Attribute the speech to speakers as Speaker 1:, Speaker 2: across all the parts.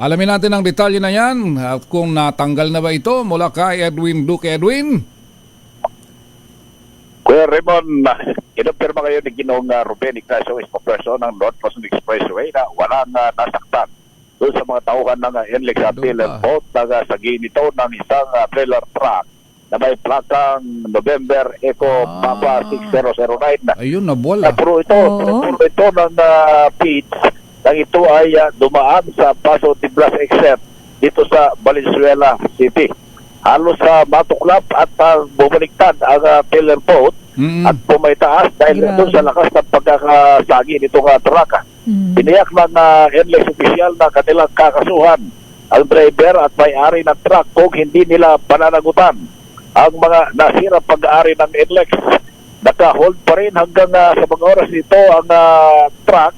Speaker 1: Alamin natin ang detalye na yan at kung natanggal na ba ito mula kay Edwin Duque. Edwin?
Speaker 2: Kuya Raymond, inumpirma kayo ni Ginoong Ruben Ignacio Espoperso ng North Luzon Expressway na walang nasaktan doon sa mga tauhan ng NLEX trailer boat na sa ginito ng isang trailer truck na may plakang November Eco Papa 6009.
Speaker 1: Ayun, nabuwal.
Speaker 2: Puro ito ng feeds nang ito ay dumaan sa Paso Tiblas exit dito sa Valenzuela City. Halos sa matuklap at bumaliktad ang trailer boat at pumaytaas dahil doon sa lakas ng pagkakasagi nitong truck. Biniyak ng NLEX official na kanilang kakasuhan ang driver at may-ari ng truck kung hindi nila pananagutan ang mga nasira pag-aari ng NLEX. Naka-hold pa rin hanggang sa mga oras nito ang truck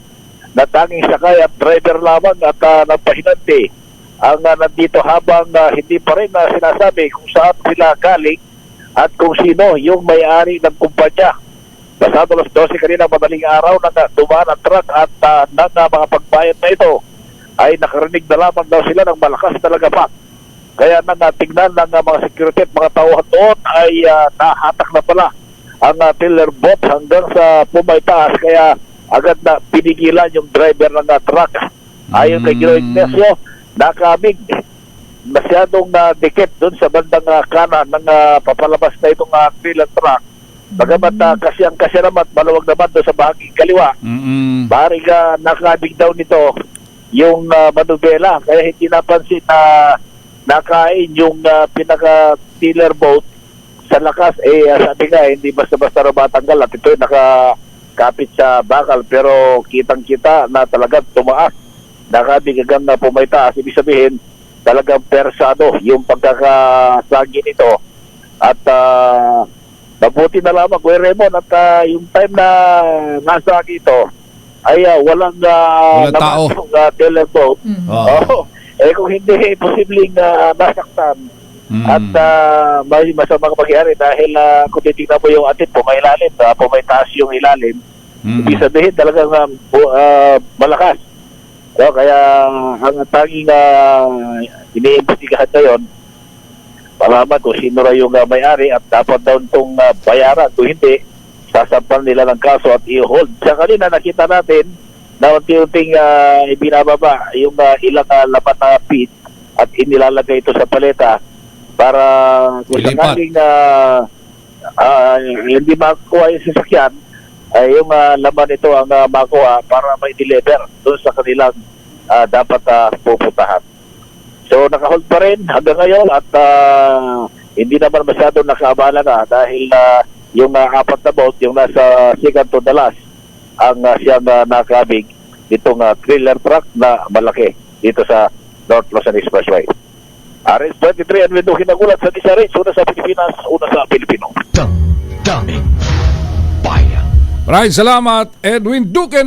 Speaker 2: na tanging sakay at driver lamang at nagpahinanti ang nandito habang hindi pa rin sinasabi kung saan sila galing at kung sino yung may-ari ng kumpanya. Pasado alas 12 kanina madaling araw na dumaan ang truck at ng mga pagbayad na ito ay nakarinig na lamang daw sila ng malakas na lagapak. Kaya nang tingnan ng mga security at mga tauhan doon ay nahatak na pala ang trailer boat hanggang sa pumaytaas, kaya agad na pinigilan yung driver ng truck. Ayon kay Ginoong Ignacio, nakamig masyadong dikit doon sa bandang kanan ng papalabas na itong trailer truck. Bagamat kasyang-kasya naman, maluwag naman doon sa bahaging kaliwa. Maaaring nakamig daw nito yung manubela, kaya hindi napansin na nakain yung pinaka-tiller boat sa lakas. Sabi nga, hindi basta-basta matanggal at ito nakakapit sa bakal, pero kitang-kita na talagang tumaas. Nakabigagang na pumaytaas. Ibig sabihin, talagang persado yung pagkakasagi nito. At mabuti na lamang, Kuya Raymond, at yung time na nasa ito ay walang
Speaker 1: tao
Speaker 2: tiller boat. Kung hindi, posibleng nasaktan at may masamang magyari dahil kung titignan mo yung atin, pumaytaas yung ilalim. Ibig sabihin talagang malakas. So, kaya ang tanging iniimbestigahan ngayon, malaman kung sino rin yung may-ari at dapat daw itong bayaran. Kung hindi, sasampal nila ng kaso at i-hold. Sa kanina nakita natin na unti-unting ibinababa yung ilang laman na feed at inilalagay ito sa paleta para kung sakaling hindi makuha yung sasakyan, ay yung laman ito ang makuha para may deliver doon sa kanilang dapat pupuntahan. So nakahold pa rin hanggang ngayon at hindi naman masyado nakaabala na dahil yung apat na boat, yung nasa second to the last, ang siyang nakabig itong trailer truck na malaki dito sa North Luzon Expressway. RS-23 Edwin Duque nagulat sa Disarits, una sa Pilipinas, una sa Pilipino.
Speaker 3: Daming bayan.
Speaker 1: Maraming salamat, Edwin Duque.